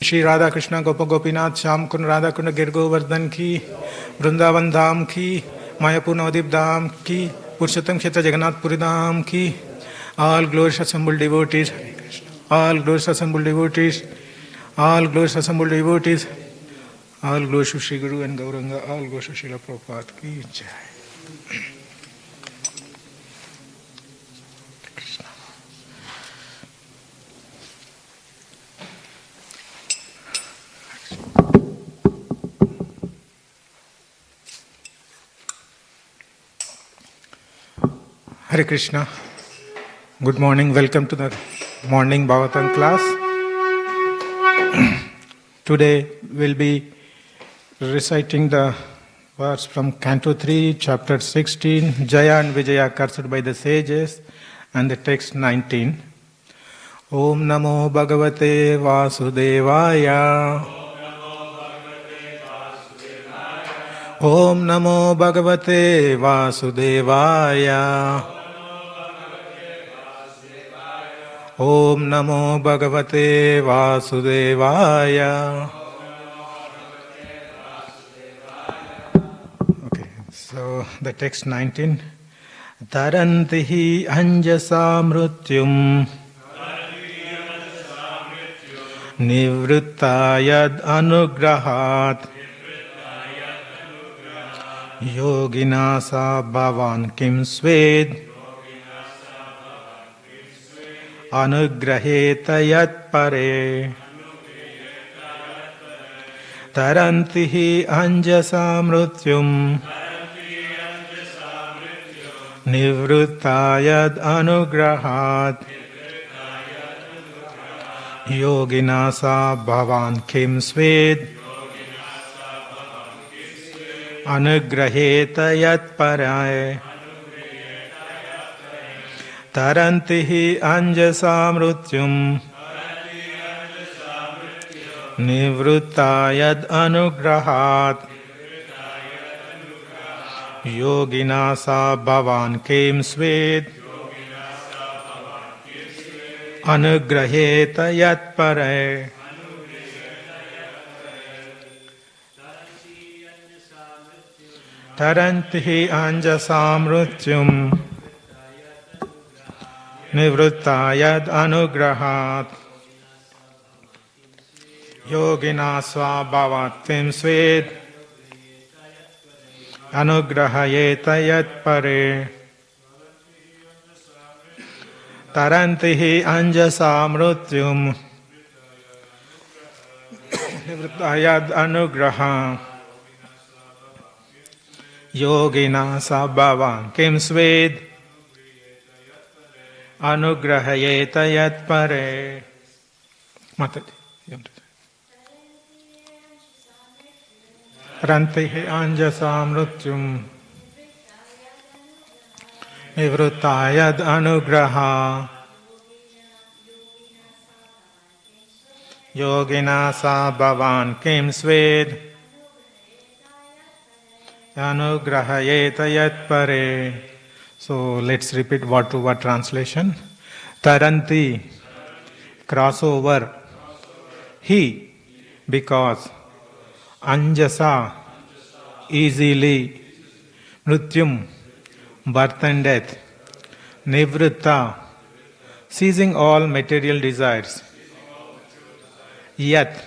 श्री राधा कृष्ण गोप गोपीनाथ श्याम कुंड राधा कुंड गिर गोवर्धन की, वृंदावन धाम की, मायापुर नवदीप धाम की, पुरुषोत्तम क्षेत्र जगन्नाथपुरी धाम की. All glorious assembled devotees, all glorious assembled devotees, all glorious assembled devotees, all glorious to Sri Guru and Gauranga, all glorious to Srila Prabhupada ki jai. Hare Krishna. Good morning. Welcome to the morning Bhagavatam class. Today we'll be reciting the verse from Canto 3, Chapter 16, Jaya and Vijaya cursed by the sages, and the text 19. Om Namo Bhagavate Vasudevaya. Om Namo Bhagavate Vasudevaya. Om Namo Bhagavate Vasudevaya. Okay, so the text 19. Tarantihi anjasa mrutyum nivrittayad anugrahat yoginasa bhavan kim sved anugraheta yat pare. Tarantihi anjasa mrutyum nivrittayad anugrahat yoginasa bhavan kim sved anugraheta yat pare. Tarantihi anjasa mrutyum nivrittayad anugrahat yoginasa bhavan kim sved anugraheta yat pare. Tarantihi anjasa mrutyum nivrittayad anugrahat yoginasa bhavat kim sved anugrahayeta yat pare. Tarantihi anjasa mrutyum nivrittayad anugrahat yoginasa bhavan kim sved anugrahayeta yat pare. Mataji. Tarantihi anjasa mrutyum nivrittayad anugraha yoginasa bhavan kim sved anugrahayeta yat pare. So let's repeat word to word translation. Taranti, crossover. He, because. Anjasa, easily. Mrityum, birth and death. Nivritta, ceasing all material desires. Yat,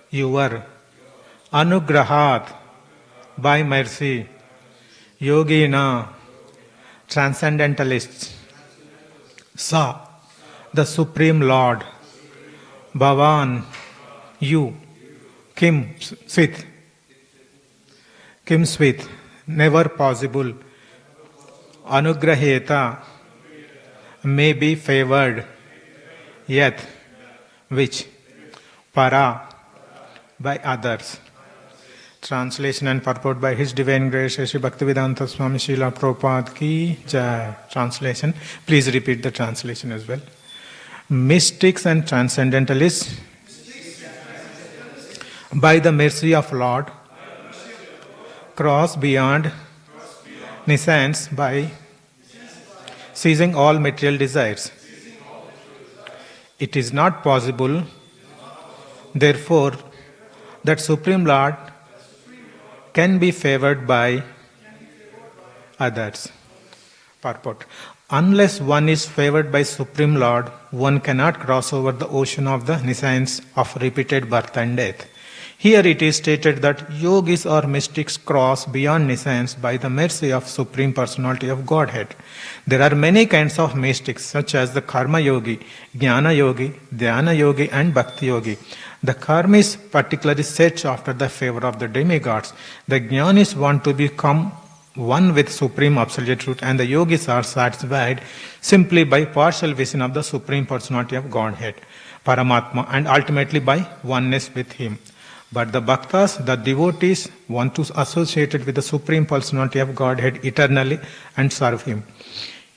your. Anugrahat, by mercy. Yogina, transcendentalists. Sa, the Supreme Lord. Bhavan, you. Kim Svit. Kim Svit, never possible. Anugraheta, may be favored. Yet, which. Para, by others. Translation and purport by His Divine Grace Shri Bhaktivedanta Swami Srila Prabhupada ki jai. Translation. Please repeat the translation as well. Mystics and transcendentalists, by the mercy of Lord, cross beyond nescience by ceasing all material desires. It is not possible therefore, that Supreme Lord can be favored by others. Purport. Unless one is favored by Supreme Lord, one cannot cross over the ocean of the nescience of repeated birth and death. Here it is stated that yogis or mystics cross beyond nescience by the mercy of Supreme Personality of Godhead. There are many kinds of mystics such as the Karma Yogi, Jnana Yogi, Dhyana Yogi and Bhakti Yogi. The Karmis particularly search after the favor of the demigods. The Jnanis want to become one with Supreme Absolute Truth, and the Yogis are satisfied simply by partial vision of the Supreme Personality of Godhead, Paramatma, and ultimately by oneness with Him. But the Bhaktas, the devotees, want to associate it with the Supreme Personality of Godhead eternally and serve Him.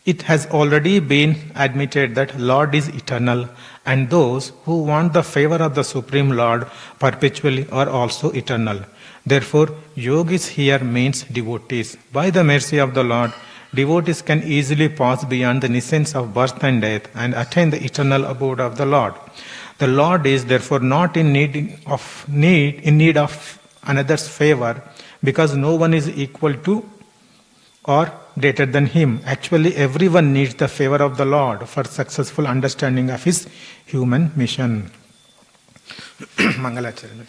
It has already been admitted that Lord is eternal, and those who want the favor of the Supreme Lord perpetually are also eternal. Therefore, yogis here means devotees. By the mercy of the Lord, devotees can easily pass beyond the nescience of birth and death and attain the eternal abode of the Lord. The Lord is therefore not in need of another's favor, because no one is equal to or greater than him. Actually, everyone needs the favor of the Lord for successful understanding of his human mission. Mangalacharana.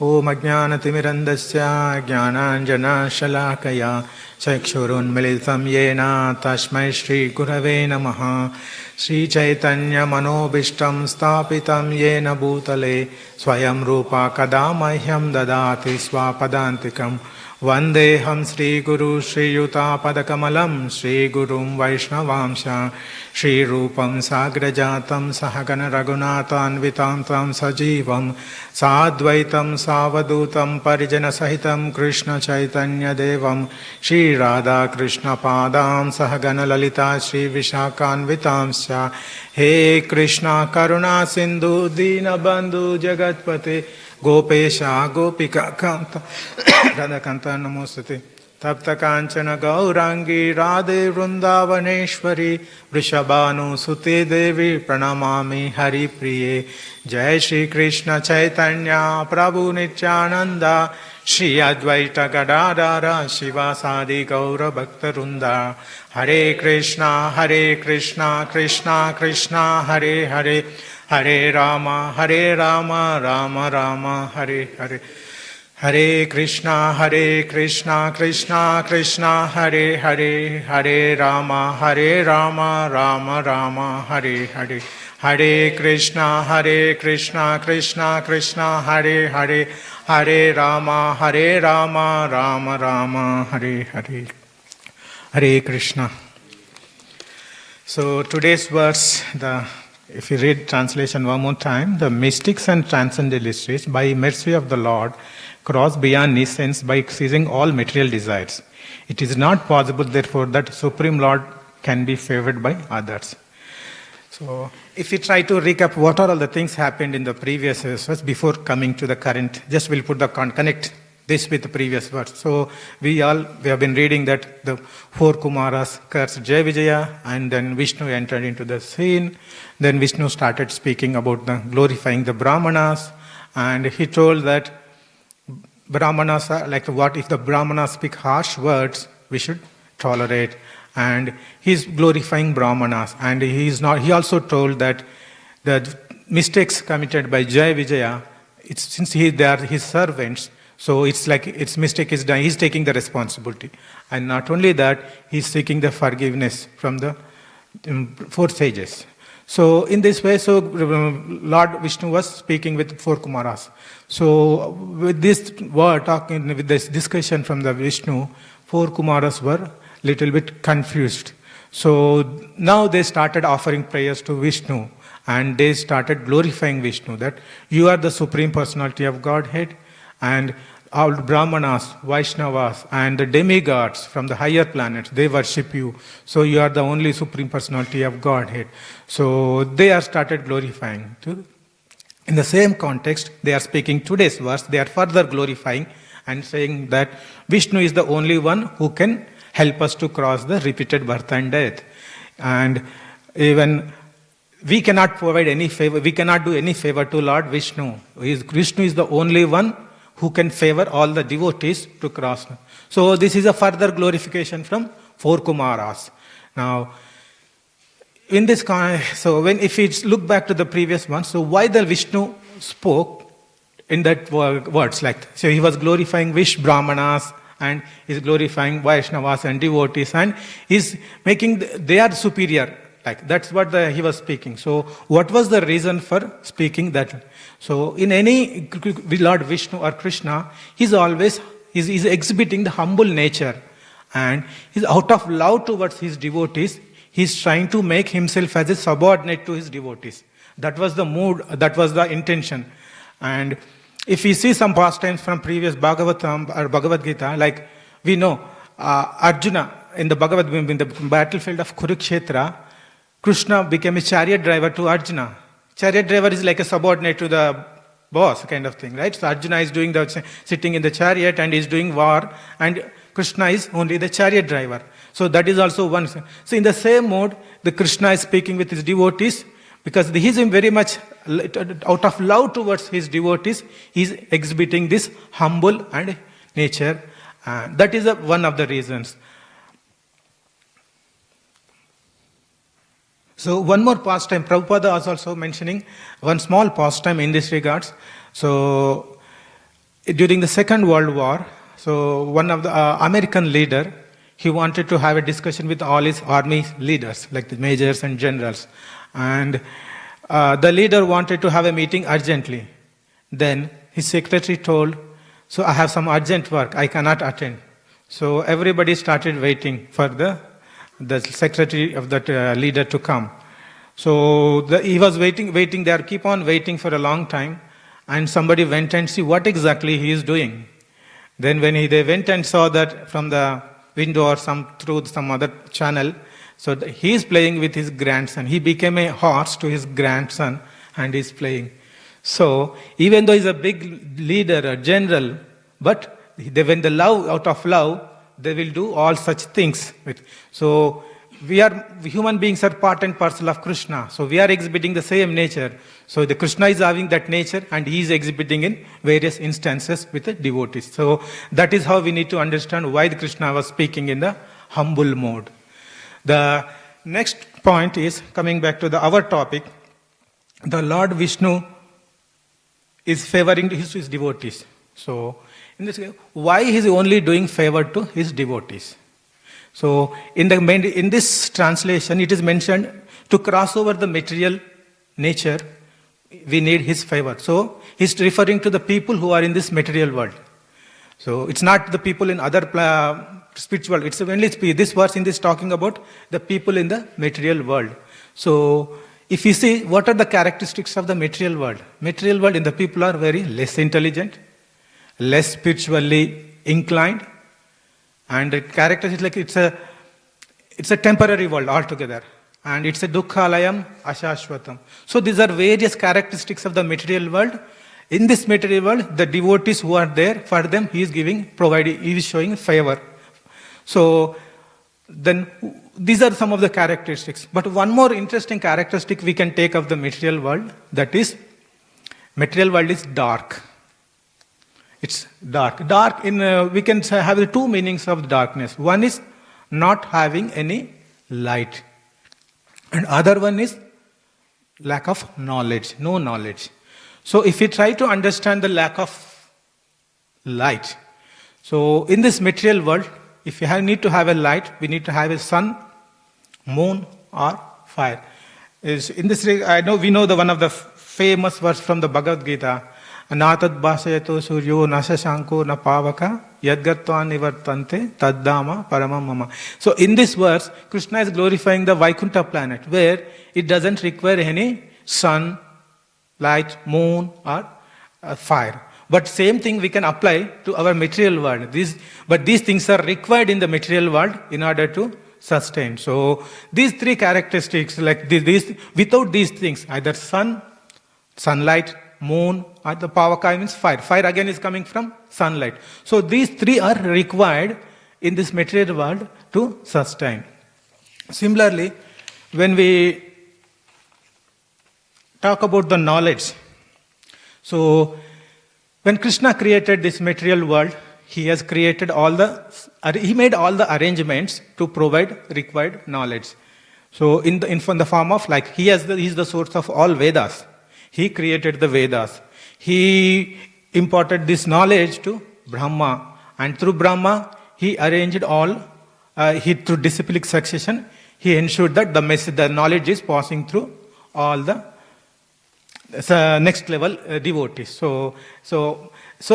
Om Ajnanatimirandasya Jnananjana-shalakaya Chakshurunmilitam Yena Tasmai Shri Gurave Namaha. Shri Chaitanya Manobishtam Stapitam Yena Bhutale Swayam Rupa Kadamahyam Dadati Swapadantikam Vandeham Sri Guru Shri Yuta Padakamalam Shri Gurum Vaishnavamsha Shri Rupam Sagrajatam Sahagana Raghunatan Vitantam Sajivam Sadvaitam Savadutam Parijana Sahitam Krishna Chaitanya Devam Shri Radha Krishna Padam Sahagana Lalita Shri Vishakan Vitamsha He Krishna Karuna Sindhu Dina Bandhu Jagatpate Gopesha Gopika Kanta Radha Kanta Namostate Tapta Kanchana Gaurangi Radhe Vrindavaneshwari Vrishabhanu Sute Devi Pranamami Hari Priye Jai Shri Krishna Chaitanya Prabhu Nityananda Shri Advaita Gadadara Shivasadi Gaura Bhaktarunda Hare Krishna Krishna Krishna Hare Hare Hare Rama Rama Rama Hare Hare Hare Krishna Krishna Krishna Hare Hare Hare Rama Rama Rama Hare Hare Hare Krishna Krishna Hare Hare Hare Rama Rama Rama Hare Hare Hare Krishna. So today's verse, if you read translation one more time, the mystics and transcendentalists, by mercy of the Lord, cross beyond nescience by ceasing all material desires. It is not possible, therefore, that Supreme Lord can be favored by others. So, if we try to recap what are all the things happened in the previous verse before coming to the current, just we'll put the connect this with the previous verse. So, we have been reading that the four Kumaras cursed Jai Vijaya, and then Vishnu entered into the scene. Then Vishnu started speaking about glorifying the Brahmanas, and he told that Brahmanas are like, what if the Brahmanas speak harsh words, we should tolerate. And he's glorifying Brahmanas. And he also told that the mistakes committed by Jai Vijaya, since they are his servants, so it's like its mistake is done, he's taking the responsibility. And not only that, he's seeking the forgiveness from the four sages. So in this way, Lord Vishnu was speaking with four Kumaras. So with this word, with this discussion from the Vishnu, four Kumaras were little bit confused. So now they started offering prayers to Vishnu, and they started glorifying Vishnu, that you are the Supreme Personality of Godhead, and all Brahmanas, Vaishnavas, and the demigods from the higher planets, they worship you. So you are the only Supreme Personality of Godhead. So they are started glorifying. In the same context, they are speaking today's verse. They are further glorifying and saying that Vishnu is the only one who can help us to cross the repeated birth and death. And even we cannot provide any favor, we cannot do any favor to Lord Vishnu. Vishnu is the only one who can favor all the devotees to cross. So this is a further glorification from 4 Kumaras. Now, in this, so if we look back to the previous one, so why the Vishnu spoke in that words like, so he was glorifying Brahmanas and is glorifying Vaishnavas and devotees, and is making they are superior. Like that's what he was speaking. So what was the reason for speaking that? So in any Lord Vishnu or Krishna, he's always he's exhibiting the humble nature, and he's out of love towards his devotees. He's trying to make himself as a subordinate to his devotees. That was the mood. That was the intention. And if we see some pastimes from previous Bhagavatam or Bhagavad Gita, like we know Arjuna in the battlefield of Kurukshetra, Krishna became a chariot driver to Arjuna. Chariot driver is like a subordinate to the boss kind of thing, right? So Arjuna is doing sitting in the chariot and is doing war, and Krishna is only the chariot driver. So that is also one. So in the same mode, the Krishna is speaking with his devotees, because he is very much out of love towards his devotees. He is exhibiting this humble and nature. That is one of the reasons. So one more pastime, Prabhupada was also mentioning one small pastime in this regards. So during the Second World War, so one of the American leader, he wanted to have a discussion with all his army leaders, like the majors and generals. And the leader wanted to have a meeting urgently. Then his secretary told, so I have some urgent work, I cannot attend. So everybody started waiting for the secretary of that leader to come. So he was waiting there, keep on waiting for a long time, and somebody went and see what exactly he is doing. Then when they went and saw that from the window or through some other channel, so he is playing with his grandson. He became a horse to his grandson and is playing. So even though he's a big leader, a general, but when the love, out of love, they will do all such things. So human beings are part and parcel of Krishna. So we are exhibiting the same nature. So the Krishna is having that nature, and he is exhibiting in various instances with the devotees. So that is how we need to understand why the Krishna was speaking in the humble mode. The next point is coming back to our topic. The Lord Vishnu is favoring his devotees. So in this case, why he is only doing favor to his devotees? So in this translation, it is mentioned to cross over the material nature, we need his favor. So he's referring to the people who are in this material world. So it's not the people in other spiritual. It's only this verse in this talking about the people in the material world. So if you see what are the characteristics of the material world, in the people are very less intelligent, less spiritually inclined, and the characteristics like it's a temporary world altogether, and it's a dukkhalayam ashashvatam. So these are various characteristics of the material world. In this material world, the devotees who are there, for them he is showing favor. So then these are some of the characteristics. But one more interesting characteristic we can take of the material world, that is, material world is dark. It's dark. Dark we can have the two meanings of darkness. One is not having any light, and other one is lack of knowledge, no knowledge. So if we try to understand the lack of light, so in this material world, if we need to have a light, we need to have a sun, moon, or fire. I know we know one of the famous verse from the Bhagavad Gita. Anatad bhasayato suryo nasashanko na pavaka yadgatva nivartante taddama paramam mama. So in this verse, Krishna is glorifying the Vaikuntha planet, where it doesn't require any sun, light, moon, or fire. But same thing we can apply to our material world. But these things are required in the material world in order to sustain. So these three characteristics, like these, without these things, either sunlight, moon, or the pavaka means fire. Fire again is coming from sunlight. So these three are required in this material world to sustain. Similarly, when we talk about the knowledge. So, when Krishna created this material world, he has created he made all the arrangements to provide required knowledge. So, in the form of like he is the source of all Vedas. He created the Vedas. He imparted this knowledge to Brahma, and through Brahma, he arranged all. Through disciplic succession, he ensured that the knowledge is passing through all the next level devotees. So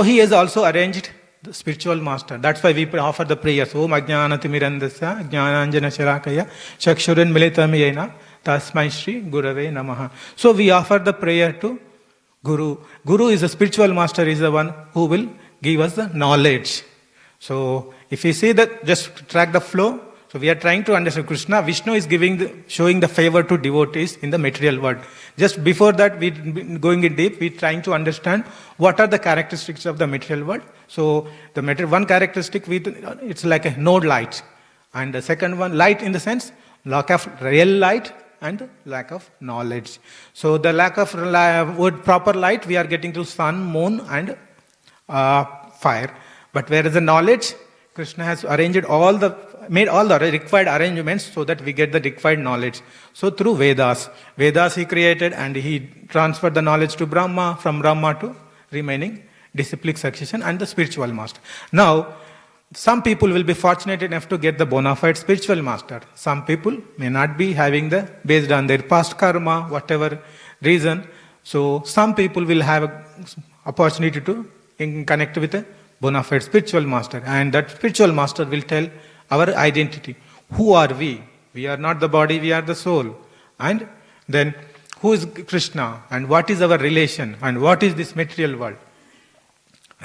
he has also arranged the spiritual master. That's why we offer the prayers. Om Ajnanatimirandasya Jnananjana Sharakaya Chakshurin Militam Yena Tasmai Shri Gurave Namaha. So we offer the prayer to Guru. Guru is a spiritual master, is the one who will give us the knowledge. So if you see that, just track the flow. So we are trying to understand Krishna. Vishnu is showing the favor to devotees in the material world. Just before that, we going in deep, we trying to understand what are the characteristics of the material world. So the one characteristic, it's like a no light, and the second one, light in the sense lack of real light and lack of knowledge. So the lack of proper light, we are getting to sun, moon, and fire. But whereas the knowledge, Krishna has made all the required arrangements so that we get the required knowledge. So through Vedas he created, and he transferred the knowledge to Brahma, from Brahma to remaining disciplic succession and the spiritual master. Now, some people will be fortunate enough to get the bona fide spiritual master. Some people may not be having based on their past karma, whatever reason. So some people will have an opportunity to connect with a bona fide spiritual master, and that spiritual master will tell our identity. Who are we? We are not the body, we are the soul. And then who is Krishna, and what is our relation, and what is this material world?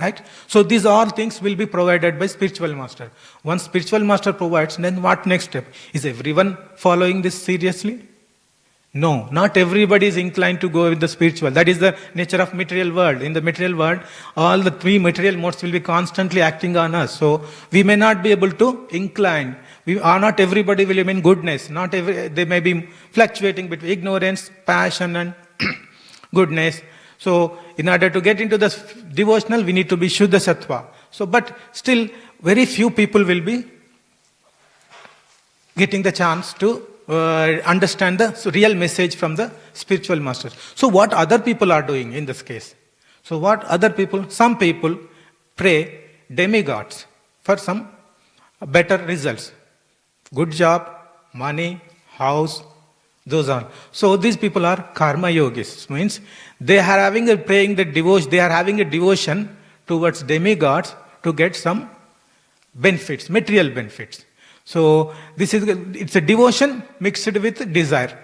Right? So these all things will be provided by spiritual master. Once spiritual master provides, then what next step? Is everyone following this seriously? No, not everybody is inclined to go with the spiritual. That is the nature of material world. In the material world, all the three material modes will be constantly acting on us. So we may not be able to incline. Not everybody will mean goodness. They may be fluctuating between ignorance, passion, and goodness. So in order to get into the devotional, we need to be Shuddha Sattva. So, but still, very few people will be getting the chance to understand the real message from the spiritual masters. So what other people are doing in this case? So what other people? Some people pray demigods for some better results. Good job, money, house, those are. So these people are karma yogis. Means they are having a devotion. They are having a devotion towards demigods to get some benefits, material benefits. So it's a devotion mixed with desire.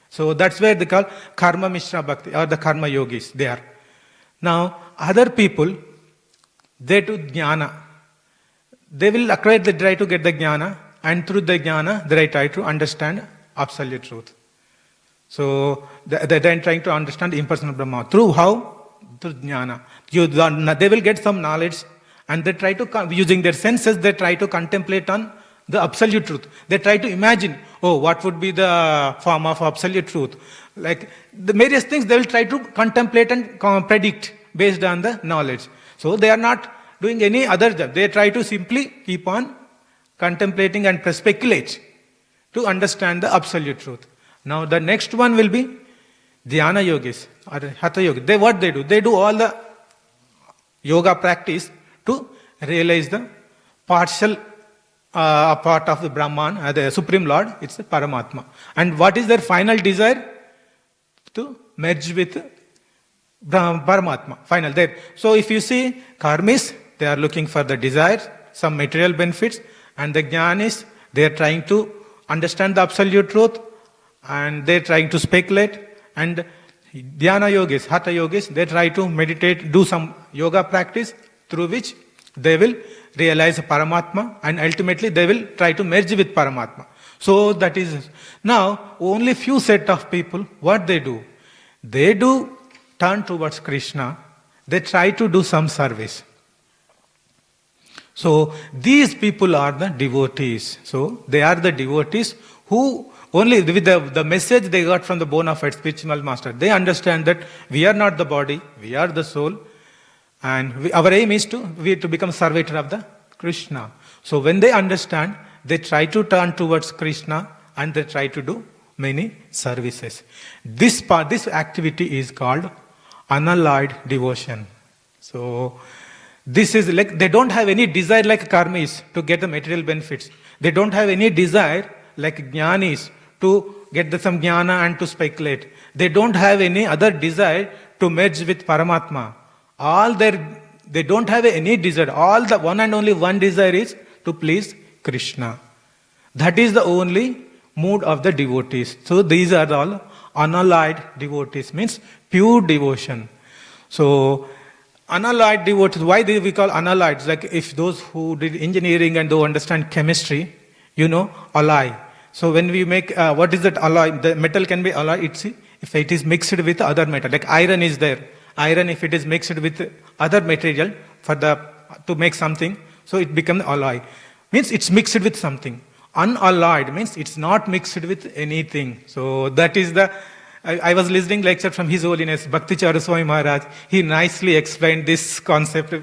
So that's where they call karma mishra bhakti, or the karma yogis. They are. Now other people, they do jnana. They will acquire, they try to get the jnana, and through the jnana they try to understand absolute truth. So they are trying to understand impersonal Brahma. Through how? Through jnana. They will get some knowledge, and they try to, using their senses, they try to contemplate on the absolute truth. They try to imagine, what would be the form of absolute truth? Like the various things they will try to contemplate and predict based on the knowledge. So they are not doing any other job. They try to simply keep on contemplating and speculate to understand the absolute truth. Now the next one will be dhyana yogis or hatha yogis. What they do? They do all the yoga practice to realize the partial part of the Brahman, the Supreme Lord. It's the Paramatma. And what is their final desire? To merge with Paramatma. Final there. So if you see karmis, they are looking for the desire, some material benefits, and the jnanis, they are trying to understand the absolute truth, and they are trying to speculate. And dhyana yogis, hatha yogis, they try to meditate, do some yoga practice through which they will realize Paramatma, and ultimately they will try to merge with Paramatma. So that is, now only few set of people, what they do? They do turn towards Krishna. They try to do some service. So these people are the devotees. So they are the devotees who only with the message they got from the bona fide spiritual master, they understand that we are not the body, we are the soul, and our aim is to become servitor of the Krishna. So when they understand, they try to turn towards Krishna and they try to do many services. This activity is called unalloyed devotion. So this is like, they don't have any desire like karmis to get the material benefits. They don't have any desire like jnanis to get some jnana and to speculate. They don't have any other desire to merge with Paramatma. They don't have any desire. All the one and only one desire is to please Krishna. That is the only mood of the devotees. So these are all unalloyed devotees, means pure devotion. So unalloyed devotees, why we call unalloyed? Like if those who did engineering and don't understand chemistry, alloy. So when we make, what is that alloy? The metal can be alloy, if it is mixed with other metal. Like iron is there. Iron, if it is mixed with other material to make something, so it becomes alloy. Means it's mixed with something. Unalloyed means it's not mixed with anything. So that is I was listening lecture from His Holiness Bhakti Charaswami Maharaj. He nicely explained this concept.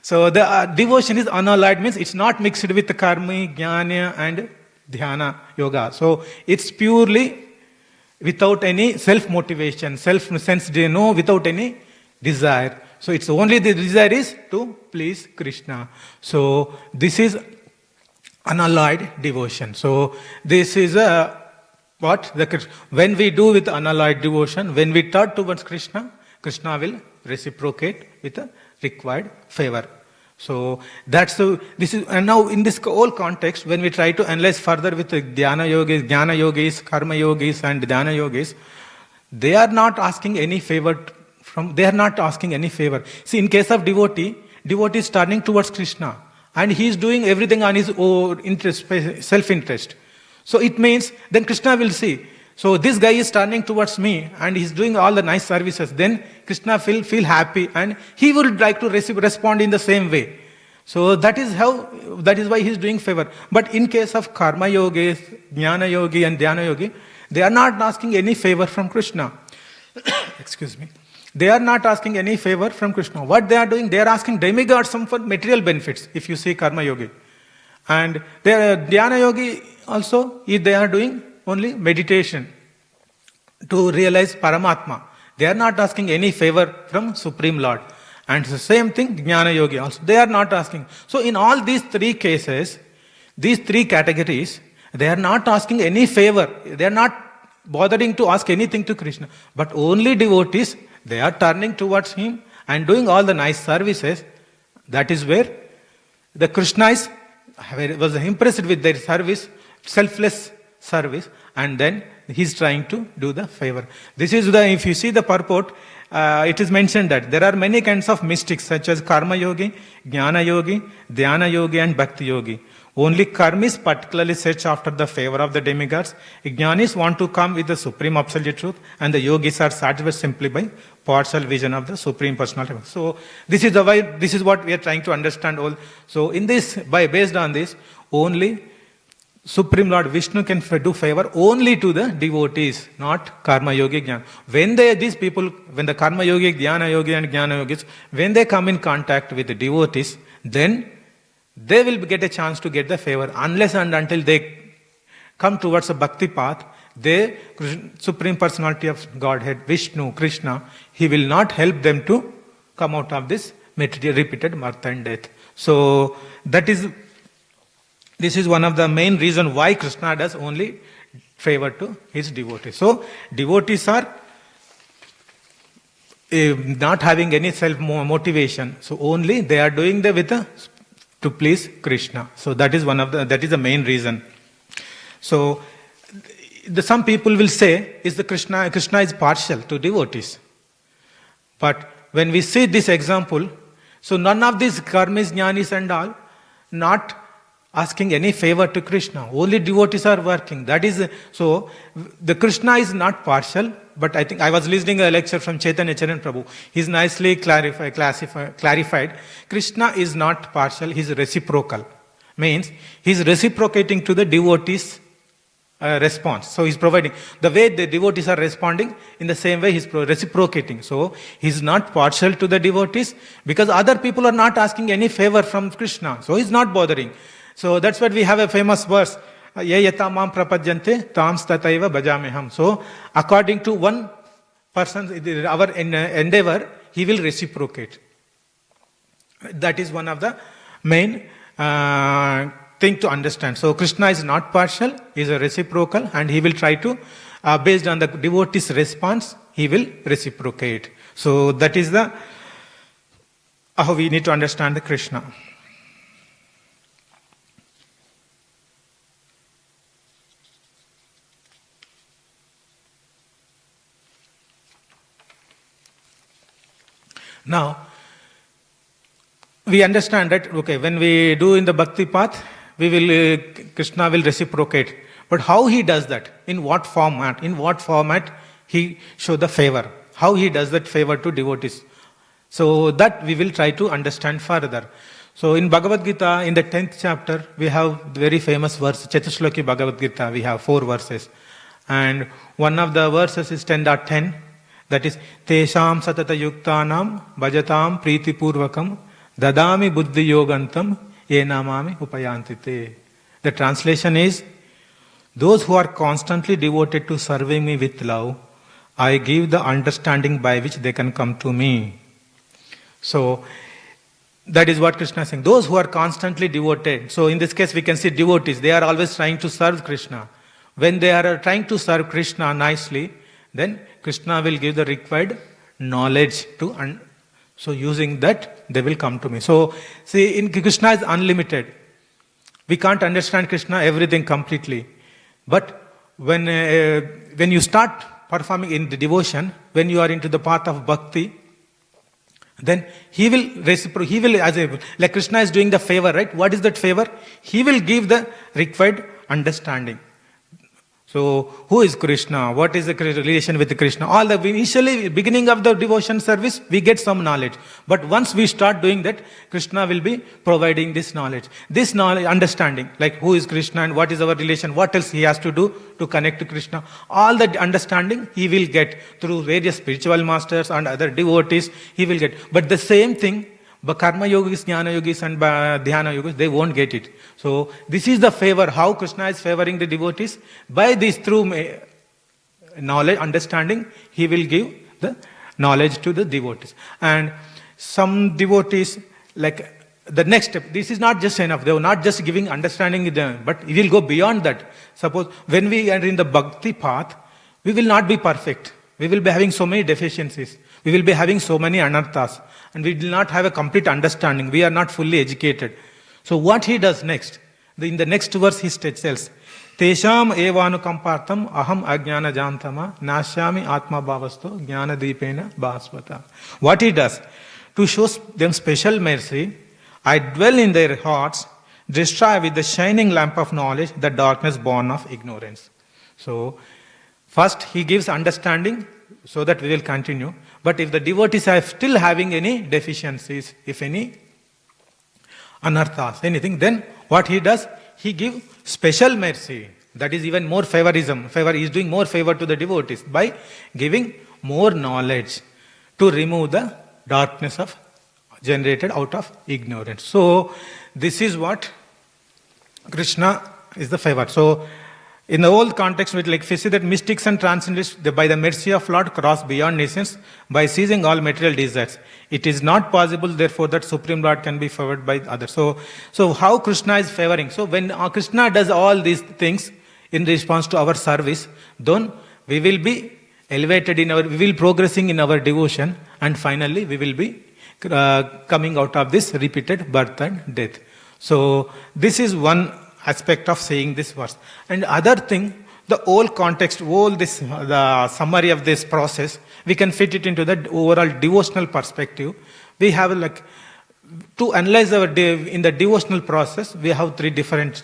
So the devotion is unalloyed, means it's not mixed with karma, jnana and dhyana yoga. So it's purely without any self-motivation, self-sense, without any desire. So it's only the desire is to please Krishna. So this is unalloyed devotion. So this is when we do with unalloyed devotion, when we turn towards Krishna, Krishna will reciprocate with the required favor. So and now in this whole context, when we try to analyze further with the jnana yogis, karma yogis and dhyana yogis, they are not asking any favor See, in case of devotee is turning towards Krishna and he is doing everything on his own interest, self-interest. So it means then Krishna will see. So this guy is turning towards me and he's doing all the nice services. Then Krishna will feel happy and he would like to respond in the same way. So that is why he's doing favor. But in case of karma yogis, jnana yogi and dhyana yogi, they are not asking any favor from Krishna. Excuse me. They are not asking any favor from Krishna. What they are doing, they are asking demigods some for material benefits, if you see karma yogi. And dhyana yogi also, they are doing only meditation to realize Paramatma. They are not asking any favor from Supreme Lord. And the same thing, Jnana Yogi also. They are not asking. So in all these three cases, these three categories, they are not asking any favor. They are not bothering to ask anything to Krishna. But only devotees, they are turning towards him and doing all the nice services. That is where the Krishna was impressed with their service, selfless service, and then he's trying to do the favor. This is if you see the purport, it is mentioned that there are many kinds of mystics such as karma yogi, jnana yogi, dhyana yogi and bhakti yogi. Only karmis particularly search after the favor of the demigods. Jnanis want to come with the supreme absolute truth, and the yogis are satisfied simply by partial vision of the supreme personality. So this is what we are trying to understand all. So in this, based on this, only Supreme Lord Vishnu can do favor only to the devotees, not karma yogi jnana. When the karma yogi, dhyana yogi and jnana yogis, when they come in contact with the devotees, then they will get a chance to get the favor. Unless and until they come towards a bhakti path, the Supreme Personality of Godhead, Vishnu, Krishna, he will not help them to come out of this repeated birth and death. So this is one of the main reasons why Krishna does only favor to his devotees. So devotees are not having any self-motivation. So only they are doing to please Krishna. So that is the main reason. So some people will say, Krishna is partial to devotees. But when we see this example, so none of these karmis, jnanis and all, not asking any favor to Krishna. Only devotees are working. So the Krishna is not partial, but I think I was listening a lecture from Chaitanya Prabhu. He's nicely clarified. Krishna is not partial, he's reciprocal. Means he's reciprocating to the devotees response. So he's providing. The way the devotees are responding, in the same way he's reciprocating. So he's not partial to the devotees because other people are not asking any favor from Krishna. So he's not bothering. So that's why we have a famous verse. Ye yata mam prapajyante tam stataiva bhajameham. So according to one person, our endeavor, he will reciprocate. That is one of the main thing to understand. So Krishna is not partial, he is a reciprocal, and he will try to, based on the devotee's response, he will reciprocate. So that is the how we need to understand the Krishna. Now, we understand that, okay, when we do in the bhakti path, we will, Krishna will reciprocate. But how he does that? In what format? In what format he show the favor? How he does that favor to devotees? So that we will try to understand further. So in Bhagavad Gita, in the 10th chapter, we have very famous verse, Chatusloki Bhagavad Gita, we have 4 verses. And one of the verses is 10.10, that is, Tesham satata yuktanam bhajatam priti purvakam dadami buddhi yogantam enamami upayantite. The translation is, those who are constantly devoted to serving me with love, I give the understanding by which they can come to me. So, that is what Krishna is saying. Those who are constantly devoted. So, in this case, we can see devotees. They are always trying to serve Krishna. When they are trying to serve Krishna nicely, then Krishna will give the required knowledge to. So, using that, they will come to me. So, see, in Krishna is unlimited. We can't understand Krishna everything completely. But when you start performing in the devotion, when you are into the path of bhakti, then he will reciprocate. He will, like Krishna is doing the favor, right? What is that favor? He will give the required understanding. So, who is Krishna? What is the relation with Krishna? All the initially beginning of the devotion service, we get some knowledge. But once we start doing that, Krishna will be providing this knowledge, understanding, like who is Krishna and what is our relation, what else he has to do to connect to Krishna. All that understanding he will get through various spiritual masters and other devotees. He will get. But the same thing, but karma yogis, jnana yogis and dhyana yogis, they won't get it. So this is the favor, how Krishna is favoring the devotees. By this, through knowledge, understanding, he will give the knowledge to the devotees. And some devotees, like the next step, this is not just enough. They are not just giving understanding, but he will go beyond that. Suppose when we are in the bhakti path, we will not be perfect. We will be having so many deficiencies. We will be having so many anarthas. And we will not have a complete understanding. We are not fully educated. So what he does next? In the next verse he tells, Tesham evanukampartam aham ajnana jantama nashyami atma bhavasto jnana deepena bhasvata. What he does? To show them special mercy, I dwell in their hearts, destroy with the shining lamp of knowledge the darkness born of ignorance. So, first, he gives understanding so that we will continue. But if the devotees are still having any deficiencies, if any anarthas, anything, then what he does? He gives special mercy. That is even more favorism. He is doing more favor to the devotees by giving more knowledge to remove the darkness of generated out of ignorance. So, this is what Krishna is the favor. So, in the old context, we like see that mystics and transcendents, by the mercy of Lord, cross beyond nations by seizing all material desires. It is not possible, therefore, that Supreme Lord can be favored by others. So how Krishna is favoring? So when Krishna does all these things in response to our service, then we will be elevated we will progressing in our devotion, and finally we will be coming out of this repeated birth and death. So this is one aspect of saying this verse. And other thing, the whole context, the summary of this process, we can fit it into the overall devotional perspective. We have to analyze in the devotional process, we have 3 different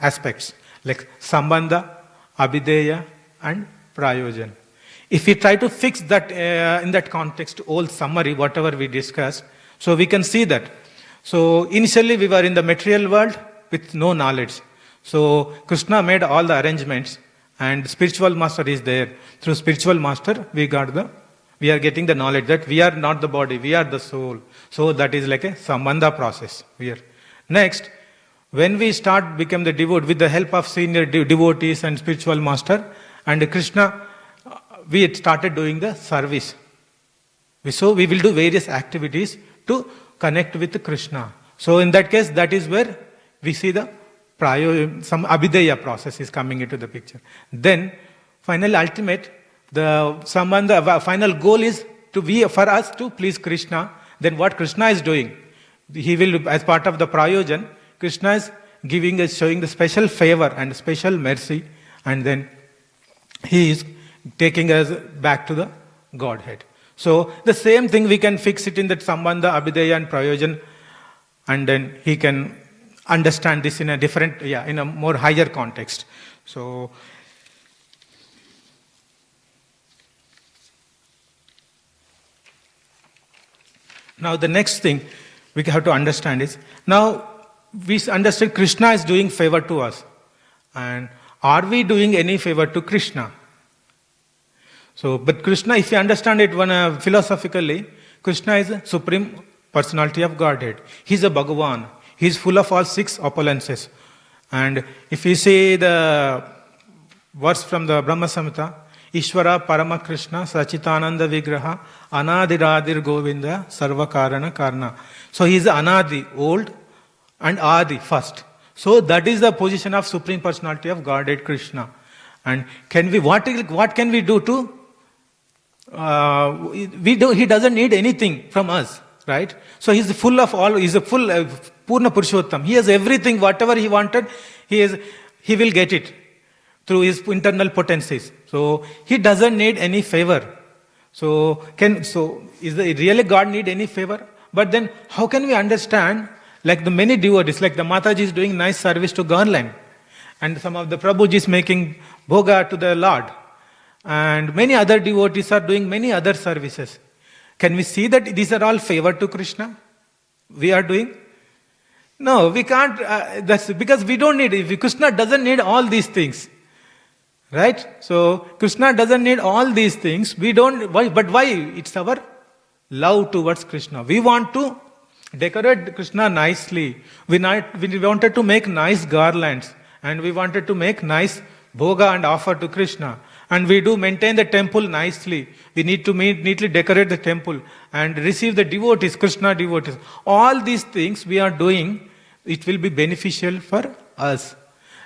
aspects, like Sambandha, Abhideya and Prayojan. If we try to fix that in that context, whole summary, whatever we discussed, so we can see that. So initially we were in the material world with no knowledge. So Krishna made all the arrangements, and spiritual master is there. Through spiritual master, we are getting the knowledge that we are not the body, we are the soul. So that is like a sambandha process here. Next, when we start become the devotee with the help of senior devotees and spiritual master and Krishna, we started doing the service. So we will do various activities to connect with Krishna. So in that case, that is where we see the some abhideya process is coming into the picture. Then, finally, ultimate, the sambandha, final goal is to be for us to please Krishna. Then what Krishna is doing, he will, as part of the prayojan, Krishna is giving us, showing the special favor and special mercy, and then he is taking us back to the Godhead. So the same thing we can fix it in that sambandha, abhideya and prayojan, and then he can understand this in a different, in a more higher context. So now the next thing we have to understand is, now we understand Krishna is doing favor to us. And are we doing any favor to Krishna? So, but Krishna, if you understand it philosophically, Krishna is a supreme personality of Godhead. He is a Bhagavan. He is full of all 6 opulences. And if you see the verse from the Brahma Samhita, Ishvara Parama Krishna Sachitananda Vigraha Anadiradir Govinda Sarva Karana Karna. So he is Anadi, old, and Adi, first. So that is the position of Supreme Personality of Godhead Krishna. And what can we do to he doesn't need anything from us, right? So he's full of all, he's a full Purna Purushottam. He has everything, whatever he wanted, he will get it through his internal potencies. So he doesn't need any favor. So is really God need any favor? But then how can we understand, like the many devotees, like the Mataji is doing nice service to Garland, and some of the Prabhuji is making bhoga to the Lord, and many other devotees are doing many other services. Can we see that these are all favor to Krishna? We are doing? No, we can't. That's because we don't need it. Krishna doesn't need all these things. Right? So, Krishna doesn't need all these things. We don't. Why? But why? It's our love towards Krishna. We want to decorate Krishna nicely. We wanted to make nice garlands. And we wanted to make nice bhoga and offer to Krishna. And we do maintain the temple nicely. We need to neatly decorate the temple and receive the devotees, Krishna devotees. All these things we are doing, it will be beneficial for us.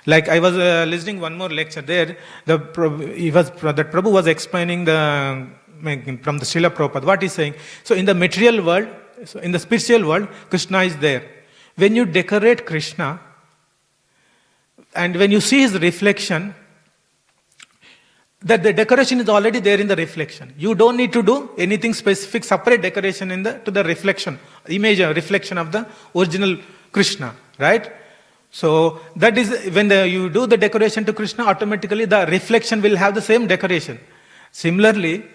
Like I was listening one more lecture there, that Prabhu was explaining from the Srila Prabhupada, what he's saying. So in the material world, so in the spiritual world, Krishna is there. When you decorate Krishna, and when you see his reflection, that the decoration is already there in the reflection. You don't need to do anything specific, separate decoration to the reflection, image or reflection of the original Krishna, right? So that is when you do the decoration to Krishna, automatically the reflection will have the same decoration. Similarly,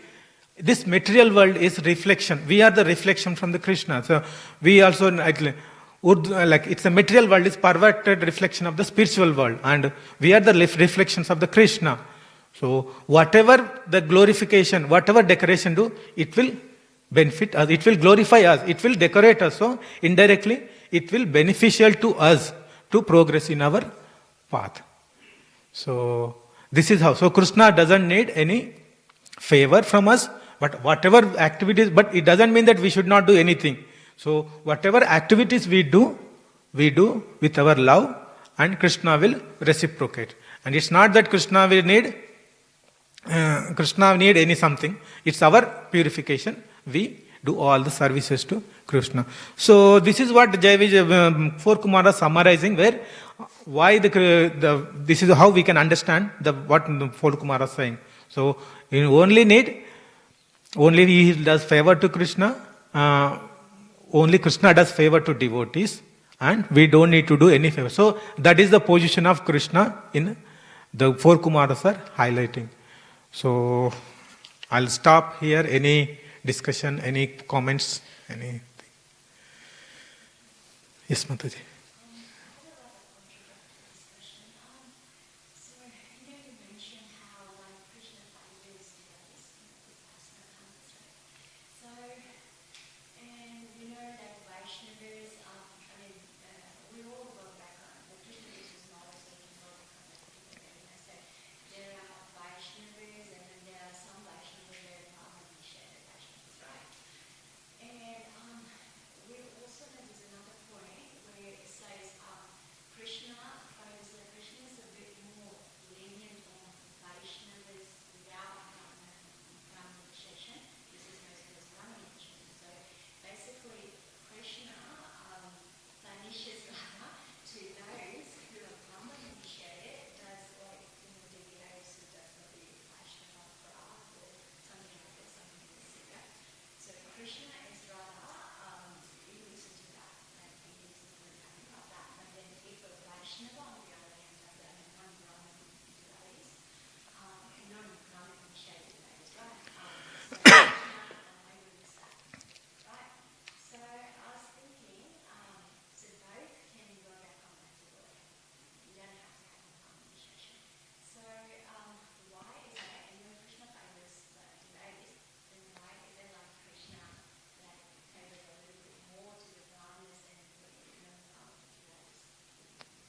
this material world is reflection. We are the reflection from the Krishna. So we also, like it's a material world is perverted reflection of the spiritual world, and we are the reflections of the Krishna. So whatever the glorification, whatever decoration do, it will benefit us, it will glorify us, it will decorate us. So indirectly, it will beneficial to us to progress in our path. So this is how. So Krishna doesn't need any favor from us, but whatever activities, but it doesn't mean that we should not do anything. So whatever activities we do with our love, and Krishna will reciprocate. And it's not that Krishna need any something. It's our purification. We do all the services to Krishna. So this is what Four Kumara summarizing, where why this is how we can understand what the Four Kumara is saying. So you only he does favor to Krishna. Only Krishna does favor to devotees, and we don't need to do any favor. So that is the position of Krishna in the Four Kumaras are highlighting. So I'll stop here. Any discussion, any comments, anything? Yes, Mataji.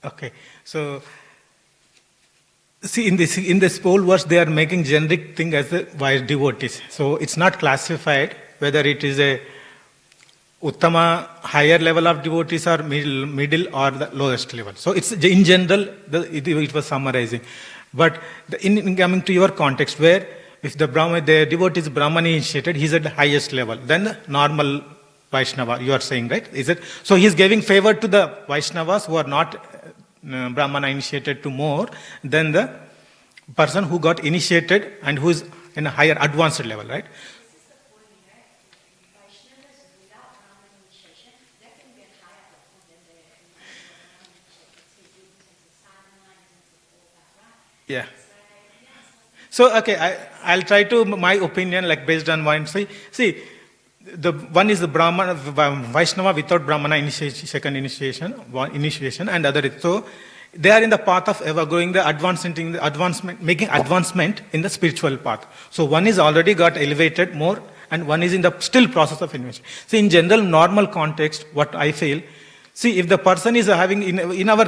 Okay, so see in this whole verse they are making generic thing as the wise devotees. So it's not classified whether it is a Uttama higher level of devotees or middle or the lowest level. So it's in general it was summarizing. But in coming to your context, where if the devotee is Brahman initiated, he's at the highest level than the normal Vaishnava. You are saying, right? Is it? So he's giving favor to the Vaishnavas who are not Brahmana initiated to more than the person who got initiated and who is in a higher advanced level, right? Yeah. So, okay, I'll try to, my opinion, like based on one, see, the one is the Brahmana, Vaishnava without Brahmana initiation, second initiation, and other. So, they are in the path of ever growing, making advancement in the spiritual path. So, one is already got elevated more, and one is in the still process of innovation. See, in general, normal context, what I feel, see, if the person is having, in our,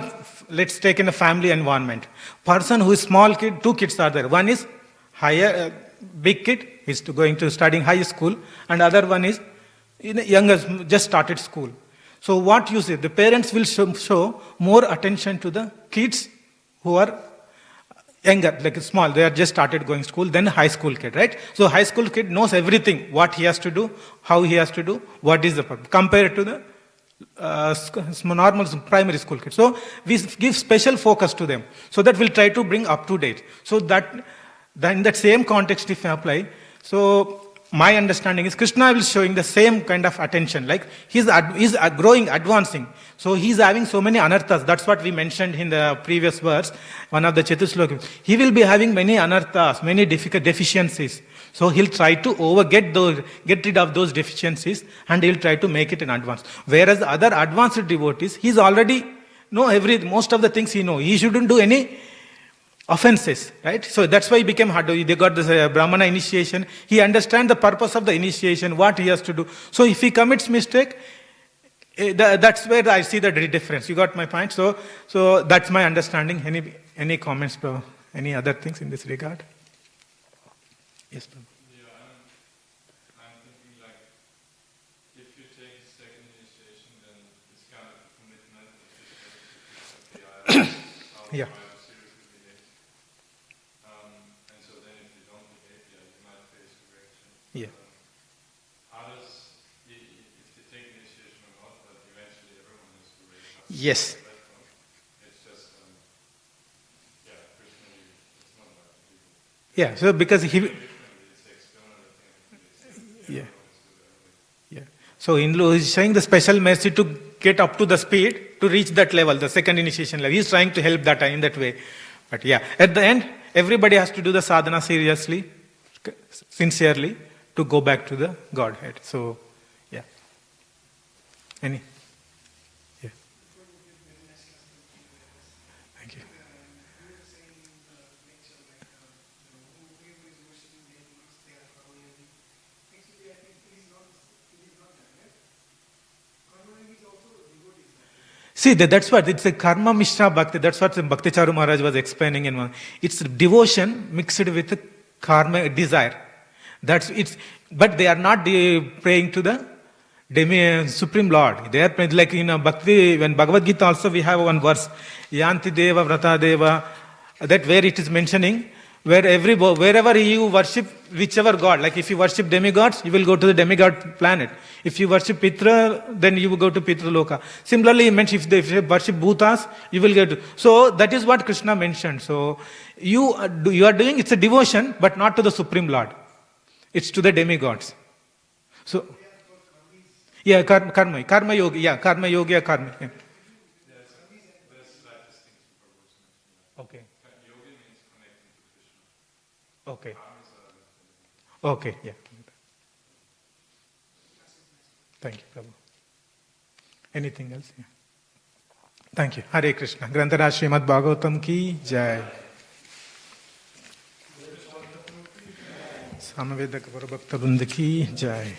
let's take in a family environment, person who is small kid, two kids are there. One is higher, big kid, is going to studying high school, and other one is younger, just started school. So what you say, the parents will show more attention to the kids who are younger, like small, they are just started going school, then high school kid, right? So high school kid knows everything, what he has to do, how he has to do, what is the problem, compared to the normal primary school kids. So we give special focus to them. So that we'll try to bring up to date. So that in that same context, if I apply, so my understanding is Krishna is showing the same kind of attention. Like he's growing, advancing. So he's having so many anarthas. That's what we mentioned in the previous verse, one of the Chatuslokas. He will be having many anarthas, many deficiencies. So he'll try to get rid of those deficiencies, and he'll try to make it in advance. Whereas the other advanced devotees, he's already most of the things he knows. He shouldn't do any offenses, right? So that's why he became hard. They got this Brahmana initiation. He understands the purpose of the initiation, what he has to do. So if he commits mistake, that's where I see the difference. You got my point? So that's my understanding. Any comments, bro? Any other things in this regard? Yes, bro. Yeah, I'm thinking like, if you take second initiation, then it's kind of a commitment. Yeah. Seriously behave. And so then if you don't behave, you might face correction. Yeah. Others, if they take initiation or not, but eventually everyone has to raise up. Yes. It's just, personally, it's not about people. Yeah, so because So he's showing the special mercy to get up to the speed to reach that level, the second initiation level. He's trying to help that in that way. But yeah, at the end, everybody has to do the sadhana seriously, sincerely, to go back to the Godhead. So, yeah. Any? Yeah. Thank you. See, that's what, it's a karma mishra bhakti. That's what Bhakti Charu Maharaj was explaining in one. It's devotion mixed with karma desire. But they are not praying to the Supreme Lord. They are praying, like in Bhakti, when Bhagavad Gita also we have one verse, Yanti Deva Vrata Deva, that where it is mentioning, wherever you worship whichever god, like if you worship demigods, you will go to the demigod planet. If you worship Pitra, then you will go to Pitra Loka. Similarly, if you worship Bhutas, you will get to. So that is what Krishna mentioned. So you are doing, it's a devotion, but not to the Supreme Lord. It's to the demigods. So, yeah, karma yoga, yeah, karma yoga, karma. Yeah. Okay. Okay. Okay, yeah. Thank you, Prabhu. Anything else? Yeah. Thank you. Hare Krishna. Grantaraj Srimad Bhagavatam ki jai. Samavedak Varabhakta Vrinda ki jai.